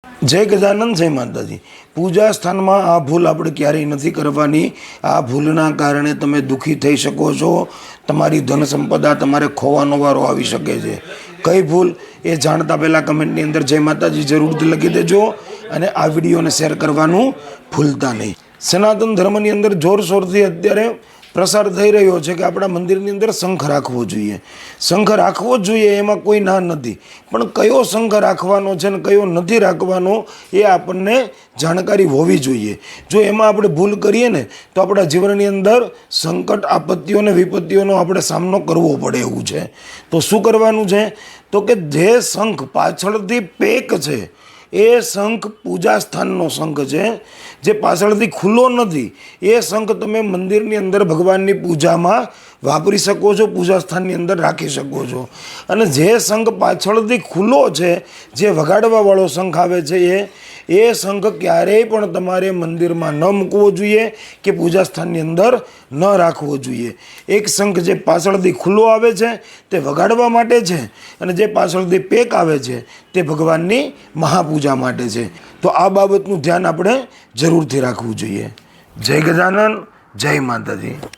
જય ગજાનંદ, જય માતાજી। પૂજા સ્થાનમાં આ ભૂલ આપણે ક્યારેય નથી કરવાની। આ ભૂલના કારણે તમે દુઃખી થઈ શકો છો, તમારી ધન સંપદા તમારે ખોવાનો વારો આવી શકે છે। કઈ ભૂલ એ જાણતા પહેલાં કમેન્ટની અંદર જય માતાજી જરૂરથી લખી દેજો અને આ વિડીયોને શેર કરવાનું ભૂલતા નહીં। સનાતન ધર્મની અંદર જોરશોરથી અત્યારે પ્રસાર થઈ રહ્યો છે કે આપણા મંદિરની અંદર શંખ રાખવો જોઈએ। શંખ રાખવો જ જોઈએ, એમાં કોઈ ના નથી, પણ કયો શંખ રાખવાનો છે ને કયો નથી રાખવાનો એ આપણને જાણકારી હોવી જોઈએ। જો એમાં આપણે ભૂલ કરીએ ને તો આપણા જીવનની અંદર સંકટ, આપત્તિઓ અને વિપત્તિઓનો આપણે સામનો કરવો પડે એવું છે। તો શું કરવાનું છે? તો કે જે શંખ પાછળથી પેક છે એ શંખ પૂજા સ્થાનનો શંખ છે, જે પાછળથી ખુલ્લો નથી, એ શંખ તમે મંદિરની અંદર ભગવાનની પૂજામાં વાપરી શકો છો, પૂજા સ્થાનની અંદર રાખી શકો છો। અને જે શંખ પાછળથી ખુલ્લો છે, જે વગાડવાવાળો શંખ આવે છે, એ શંખ ક્યારેય પણ તમારે મંદિરમાં ન મૂકવો જોઈએ કે પૂજા સ્થાનની અંદર ન રાખવો જોઈએ। એક શંખ જે પાછળથી ખુલ્લો આવે છે તે વગાડવા માટે છે, અને જે પાછળથી પેક આવે છે તે ભગવાનની મહાપૂજા માટે છે। તો આ બાબતનું ધ્યાન આપણે જરૂરથી રાખવું જોઈએ। જય ગજાનન, જય માતાજી।